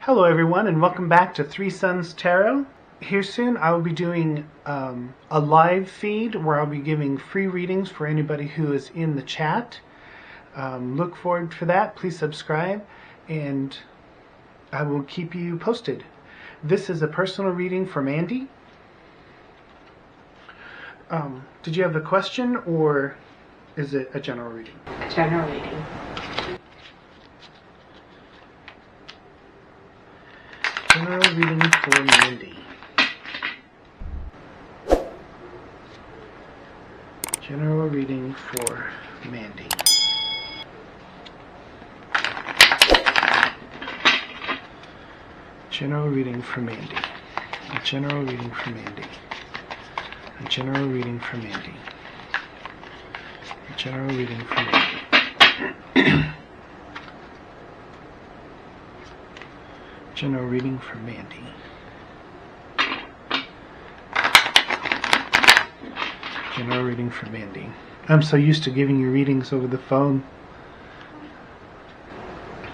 Hello everyone, and welcome back to Three Sons Tarot. Here soon I will be doing a live feed where I'll be giving free readings for anybody who is in the chat. Look forward for that. Please subscribe and I will keep you posted. This is a personal reading for Mandy. Did you have a question or is it a general reading? A general reading. General reading for Mandy. General reading for Mandy. General reading for Mandy. A general reading for Mandy. A general reading for Mandy. A general reading for Mandy. General reading for Mandy. General reading for Mandy. I'm so used to giving you readings over the phone.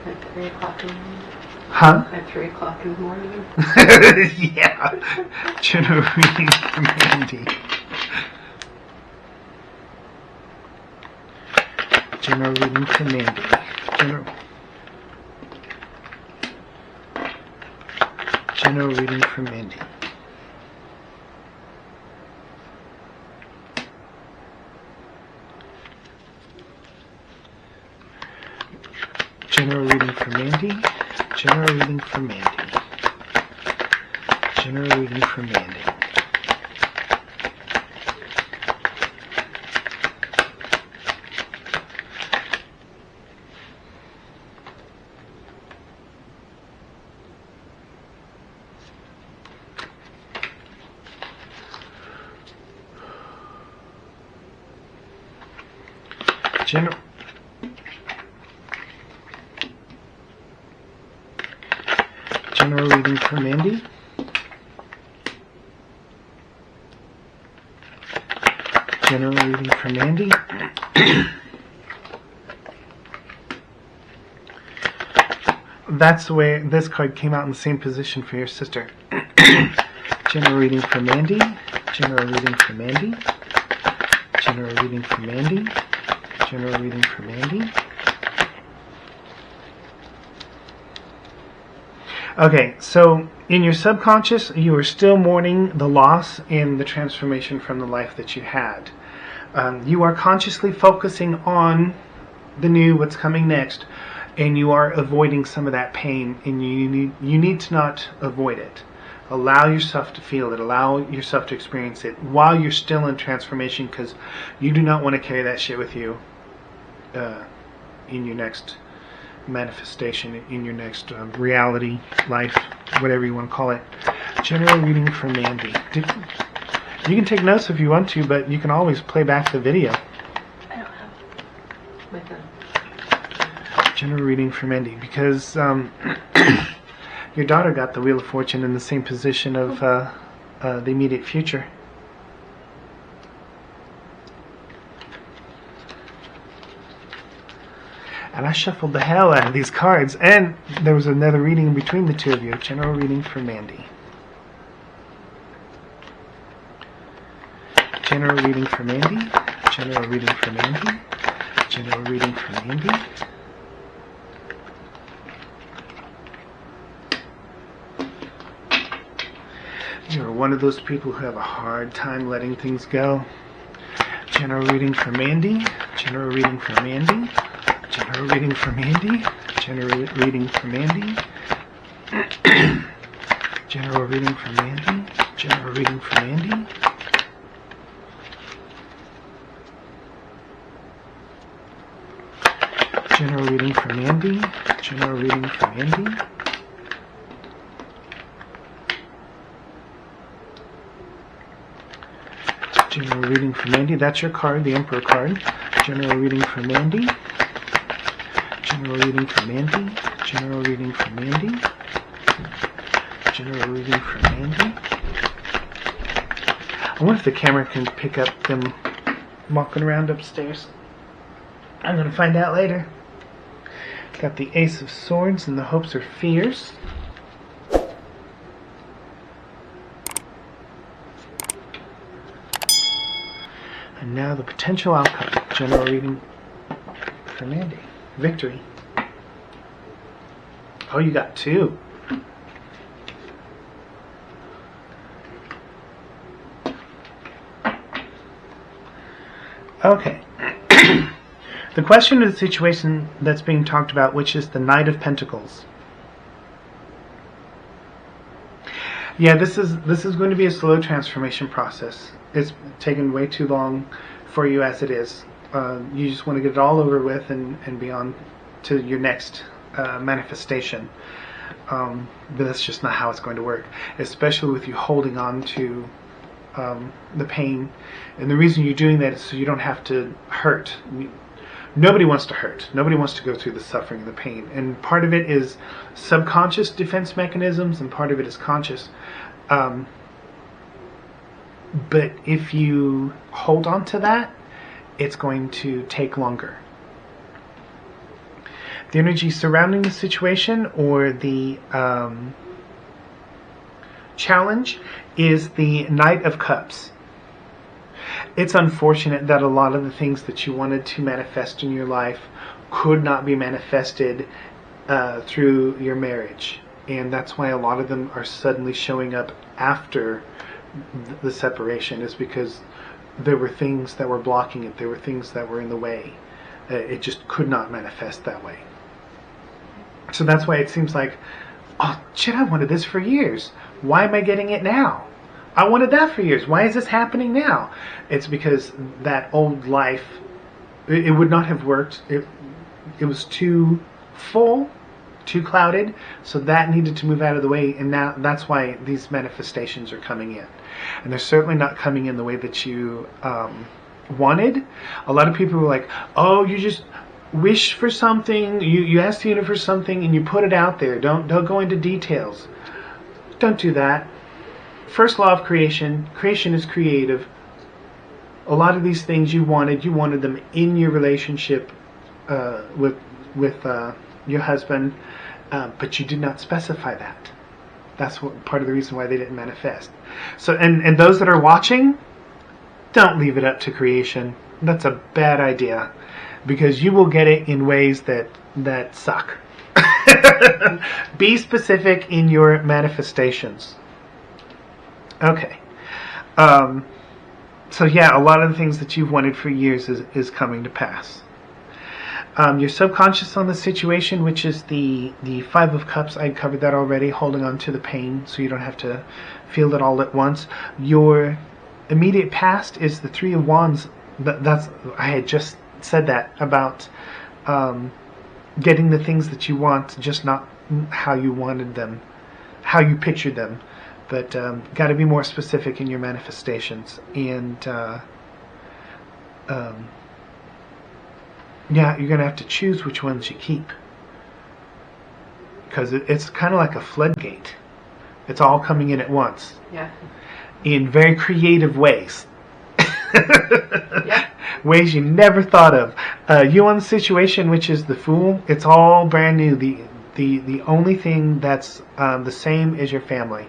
At 3 o'clock in the morning? Huh? At 3 o'clock in the morning? Yeah. General reading for Mandy. General reading for Mandy. General reading for Mandy. General reading for Mandy. General reading for Mandy. General reading for Mandy. General reading for Mandy. General reading for Mandy. That's the way this card came out in the same position for your sister. General reading for Mandy. General reading for Mandy. General reading for Mandy. General reading for Mandy. Okay, so in your subconscious, you are still mourning the loss and the transformation from the life that you had. You are consciously focusing on the new, what's coming next, and you are avoiding some of that pain, and you need to not avoid it. Allow yourself to feel it. Allow yourself to experience it while you're still in transformation, because you do not want to carry that shit with you in your next manifestation, in your next reality, life, whatever you want to call it. General reading for Mandy. You can take notes if you want to, but you can always play back the video. I don't have my phone. General reading for Mandy, because your daughter got the Wheel of Fortune in the same position of the immediate future. And I shuffled the hell out of these cards, and there was another reading in between the two of you. General reading for Mandy. General reading for Mandy. General reading for Mandy. General reading for Mandy. You're one of those people who have a hard time letting things go. General reading for Mandy. General reading for Mandy. General reading for Mandy. General reading for Mandy. General reading for Mandy. General reading for Mandy. General reading for Mandy. General reading for Mandy. General reading for Mandy. That's your card, the Emperor card. General reading for Mandy. General reading for Mandy. General reading for Mandy. General reading for Mandy. I wonder if the camera can pick up them walking around upstairs. I'm going to find out later. Got the Ace of Swords and the Hopes or Fears. And now the potential outcome. General reading for Mandy. Victory. Oh, you got 2. Okay. The question of the situation that's being talked about, which is the Knight of Pentacles. Yeah, this is going to be a slow transformation process. It's taken way too long for you as it is. You just want to get it all over with and be on to your next manifestation. But that's just not how it's going to work, especially with you holding on to the pain. And the reason you're doing that is so you don't have to hurt. Nobody wants to hurt. Nobody wants to go through the suffering and the pain. And part of it is subconscious defense mechanisms, and part of it is conscious. But if you hold on to that, it's going to take longer. The energy surrounding the situation or the challenge is the Knight of Cups. It's unfortunate that a lot of the things that you wanted to manifest in your life could not be manifested through your marriage. And that's why a lot of them are suddenly showing up after the separation, is because there were things that were blocking it. There were things that were in the way. It just could not manifest that way. So that's why it seems like, oh shit, I wanted this for years. Why am I getting it now? I wanted that for years. Why is this happening now? It's because that old life, it would not have worked. It was too full, too clouded, so that needed to move out of the way, and now that's why these manifestations are coming in. And they're certainly not coming in the way that you wanted. A lot of people were like, oh, you just wish for something, you ask the universe something, and you put it out there. Don't go into details. Don't do that. First law of creation is creative. A lot of these things you wanted them in your relationship with your husband, but you did not specify that. That's part of the reason why they didn't manifest. So, and those that are watching, don't leave it up to creation. That's a bad idea, because you will get it in ways that suck. Be specific in your manifestations. Okay. So yeah, a lot of the things that you've wanted for years is coming to pass. Your subconscious on the situation, which is the 5 of Cups, I covered that already, holding on to the pain so you don't have to feel it all at once. Your immediate past is the 3 of Wands. I had just said that about getting the things that you want, just not how you wanted them, how you pictured them. But got to be more specific in your manifestations. And yeah, you're going to have to choose which ones you keep. Because it's kind of like a floodgate. It's all coming in at once. Yeah. In very creative ways. Yeah. Ways you never thought of. You on the situation, which is the Fool, it's all brand new. The only thing that's the same is your family.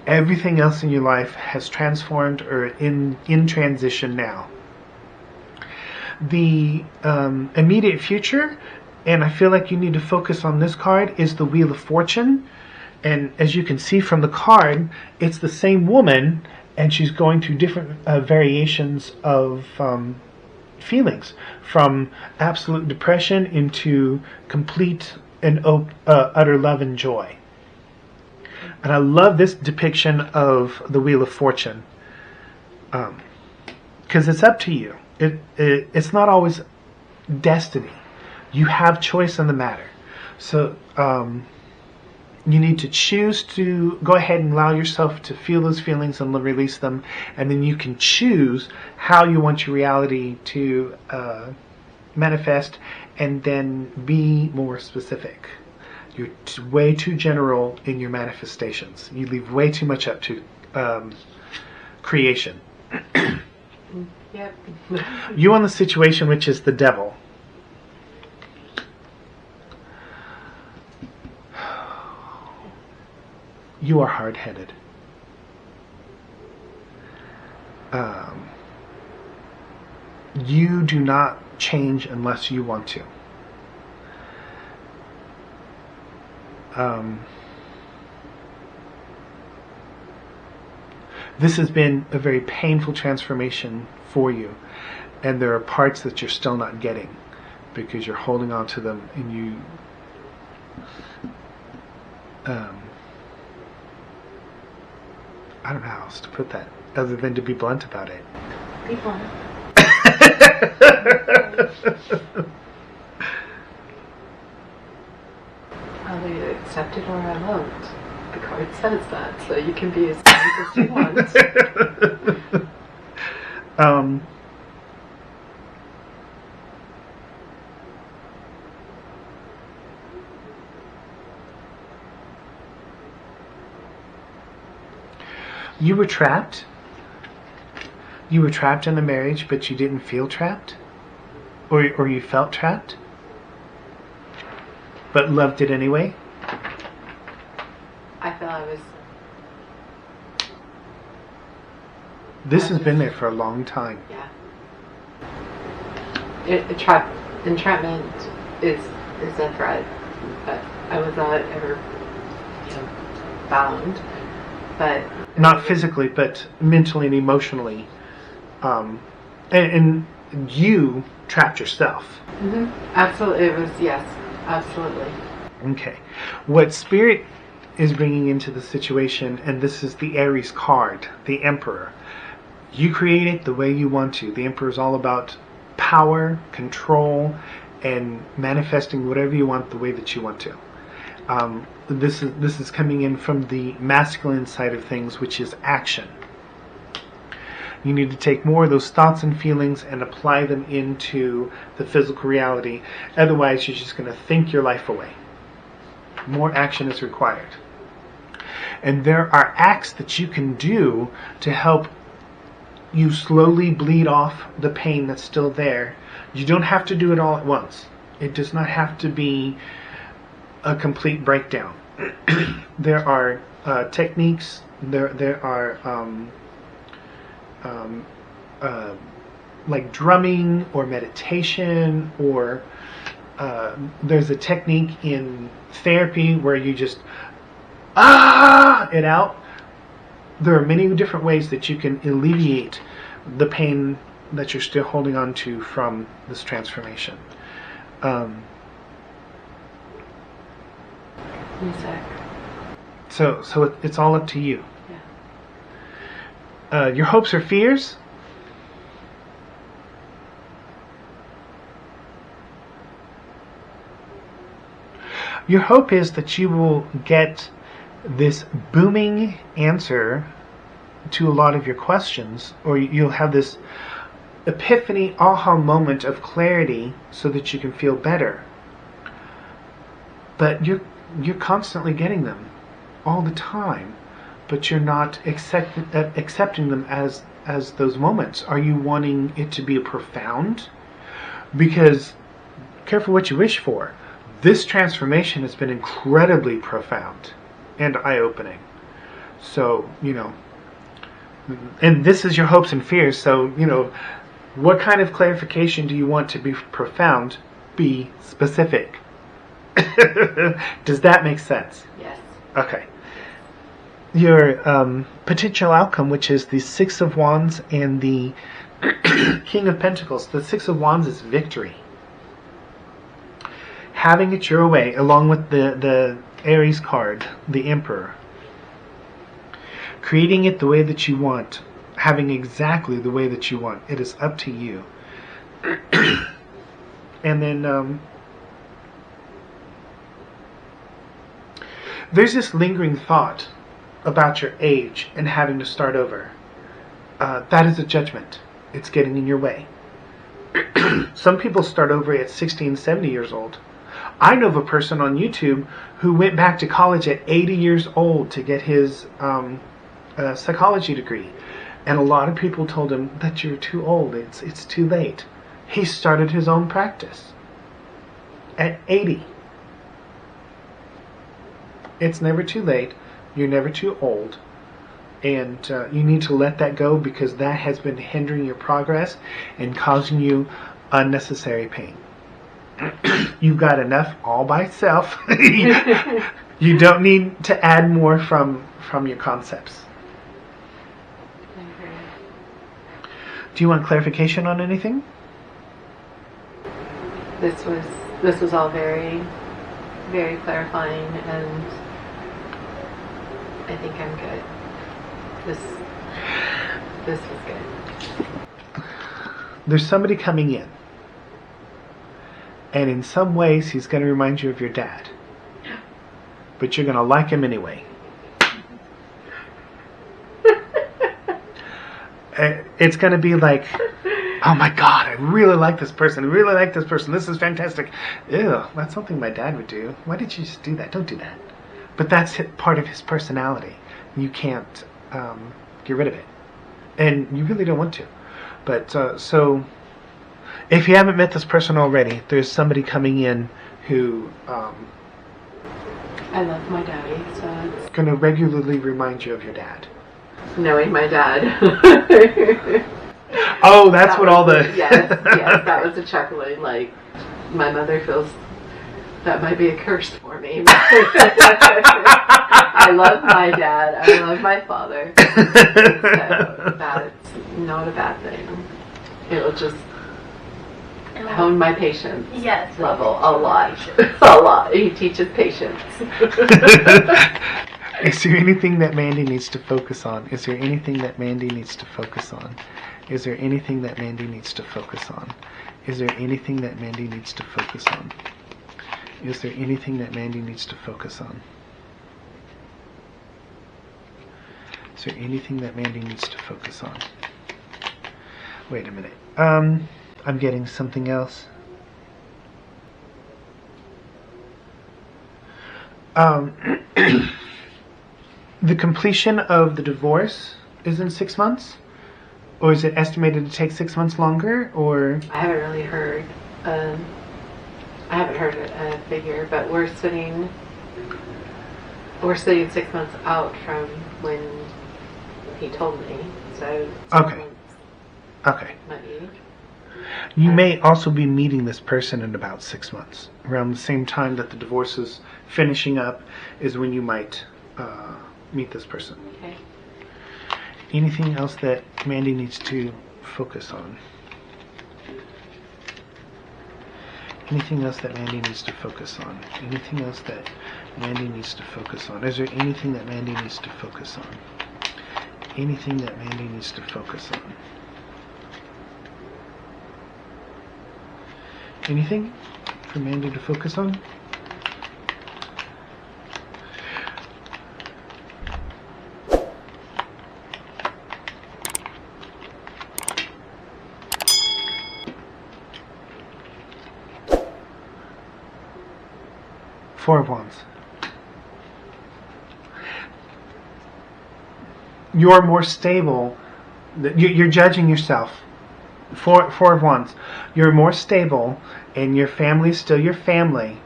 Everything else in your life has transformed or in transition now. The immediate future, and I feel like you need to focus on this card, is the Wheel of Fortune. And as you can see from the card, it's the same woman, and she's going through different variations of feelings, from absolute depression into complete and utter love and joy. And I love this depiction of the Wheel of Fortune, because it's up to you. It's not always destiny. You have choice in the matter. So you need to choose to go ahead and allow yourself to feel those feelings and release them, and then you can choose how you want your reality to manifest, and then be more specific. You're way too general in your manifestations. You leave way too much up to creation. Yep. You on the situation, which is the Devil. You are hard-headed. You do not change unless you want to. This has been a very painful transformation for you, and there are parts that you're still not getting because you're holding on to them, and you I don't know how else to put that other than to be blunt about it. Be blunt. I'll either accept it or I won't. The card says that, so you can be as blunt as you want. You were trapped. You were trapped in the marriage, but you didn't feel trapped? Or you felt trapped? But loved it anyway? I felt I was... This has been there for a long time. Yeah. Entrapment is a threat, but I was not ever, bound. But not physically, but mentally and emotionally. And you trapped yourself. Mm-hmm. Absolutely, it was, yes, absolutely. Okay. What Spirit is bringing into the situation, and this is the Aries card, the Emperor. You create it the way you want to. The Emperor is all about power, control, and manifesting whatever you want the way that you want to. This is coming in from the masculine side of things, which is action. You need to take more of those thoughts and feelings and apply them into the physical reality. Otherwise, you're just going to think your life away. More action is required. And there are acts that you can do to help you slowly bleed off the pain that's still there. You don't have to do it all at once. It does not have to be a complete breakdown. There are techniques. There are like drumming or meditation, or there's a technique in therapy where you just it out. There are many different ways that you can alleviate the pain that you're still holding on to from this transformation. Music. So it's all up to you. Yeah. Your hopes or fears? Your hope is that you will get this booming answer to a lot of your questions, or you'll have this epiphany, aha moment of clarity so that you can feel better. But you're constantly getting them all the time, but you're not accepting them as those moments. Are you wanting it to be a profound? Because careful what you wish for. This transformation has been incredibly profound and eye-opening. So, and this is your hopes and fears. So, what kind of clarification do you want to be profound? Be specific. Does that make sense? Yes. Okay. Your potential outcome, which is the Six of Wands and the King of Pentacles. The Six of Wands is victory. Having it your way, along with the Aries card, the Emperor. Creating it the way that you want. Having exactly the way that you want. It is up to you. And then there's this lingering thought about your age and having to start over. That is a judgment. It's getting in your way. Some people start over at 60 and 70 years old. I know of a person on YouTube who went back to college at 80 years old to get his psychology degree. And a lot of people told him that you're too old. It's too late. He started his own practice at 80. It's never too late. You're never too old. And you need to let that go, because that has been hindering your progress and causing you unnecessary pain. You've got enough all by itself. You don't need to add more from your concepts. I agree. Do you want clarification on anything? This was all very, very clarifying, and I think I'm good. This was good. There's somebody coming in, and in some ways he's going to remind you of your dad, but you're going to like him anyway. It's going to be like, oh my God, I really like this person. I really like this person. This is fantastic. Ew, that's something my dad would do. Why did you just do that? Don't do that. But that's part of his personality. You can't get rid of it. And you really don't want to. But so, if you haven't met this person already, there's somebody coming in who I love my daddy, so it's going to regularly remind you of your dad. knowing my dad. Oh, that's what all the... yes, that was a chuckling. Like, my mother feels that might be a curse for me. I love my dad. I love my father. So that's not a bad thing. It'll just hone my patience level a lot. A lot. He teaches patience. Is there anything that Mandy needs to focus on? Is there anything that Mandy needs to focus on? Is there anything that Mandy needs to focus on? Is there anything that Mandy needs to focus on? Is there anything that Mandy needs to focus on? Is there anything that Mandy needs to focus on? Wait a minute. I'm getting something else. The completion of the divorce is in 6 months? Or is it estimated to take 6 months longer? Or I haven't really heard. I haven't heard a figure, but we're sitting 6 months out from when he told me. So 6 Okay. months okay. might be. You may also be meeting this person in about 6 months. Around the same time that the divorce is finishing up is when you might meet this person. Okay. Anything else that Mandy needs to focus on? Anything else that Mandy needs to focus on? Anything else that Mandy needs to focus on? Is there anything that Mandy needs to focus on? Anything that Mandy needs to focus on? Anything for Mandy to focus on? Four of Wands. You're more stable. You're judging yourself. Four of Wands. You're more stable, and your family is still your family,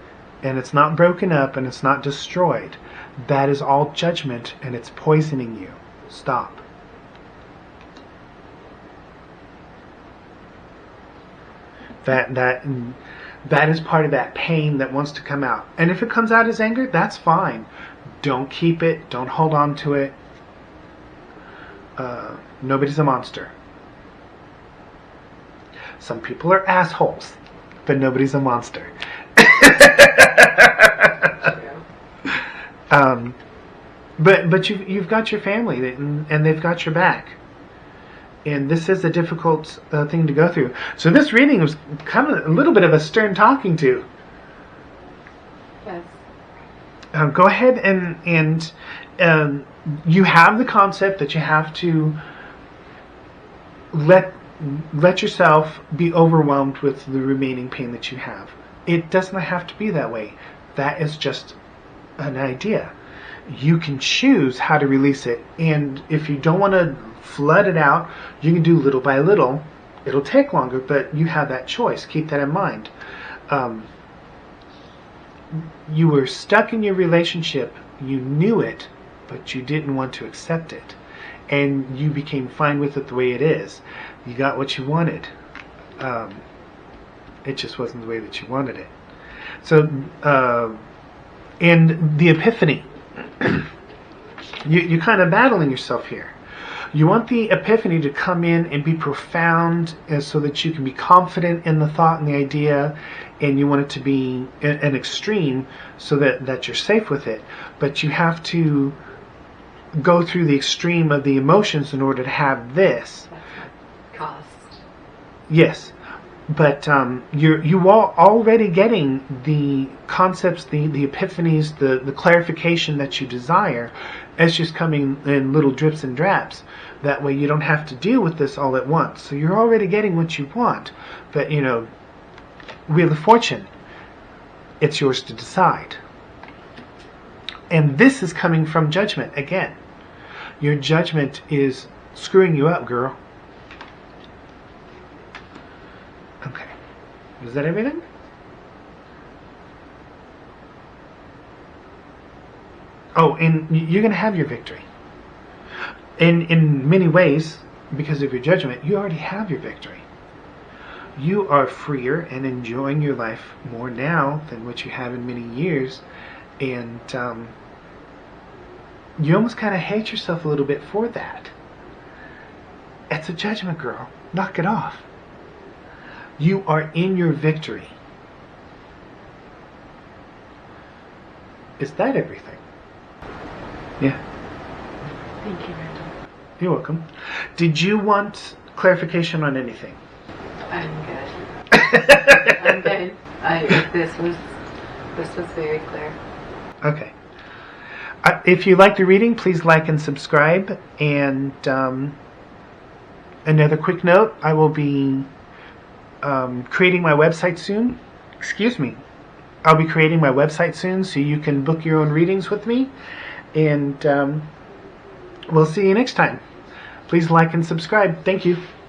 and it's not broken up, and it's not destroyed. That is all judgment, and it's poisoning you. Stop. That is part of that pain that wants to come out. And if it comes out as anger, that's fine. Don't keep it. Don't hold on to it. Nobody's a monster. Some people are assholes, but nobody's a monster. But you've got your family, and they've got your back. And this is a difficult thing to go through. So this reading was kind of a little bit of a stern talking to. Yes. Go ahead and you have the concept that you have to let yourself be overwhelmed with the remaining pain that you have. It doesn't have to be that way. That is just an idea. You can choose how to release it, and if you don't want to flood it out, you can do little by little. It'll take longer, but you have that choice. Keep that in mind. You were stuck in your relationship. You knew it, but you didn't want to accept it. and you became fine with it the way it is. You got what you wanted. It just wasn't the way that you wanted it. So, and the epiphany. You're kind of battling yourself here. You want the epiphany to come in and be profound, so that you can be confident in the thought and the idea, and you want it to be an extreme so that you're safe with it. But you have to go through the extreme of the emotions in order to have this. Cost. Yes. But you are already getting the concepts, the epiphanies, the clarification that you desire. It's just coming in little drips and drabs. That way you don't have to deal with this all at once. So you're already getting what you want. But, Wheel of Fortune, it's yours to decide. And this is coming from judgment again. Your judgment is screwing you up, girl. Okay. Is that everything? Oh, and you're going to have your victory. In many ways, because of your judgment, you already have your victory. You are freer and enjoying your life more now than what you have in many years. And you almost kind of hate yourself a little bit for that. It's a judgment, girl. Knock it off. You are in your victory. Is that everything? Yeah. Thank you, Randall. You're welcome. Did you want clarification on anything? I'm good. I'm good. This was very clear. Okay. If you liked the reading, please like and subscribe. And another quick note, I will be creating my website soon. Excuse me. I'll be creating my website soon, so you can book your own readings with me. And we'll see you next time. Please like and subscribe. Thank you.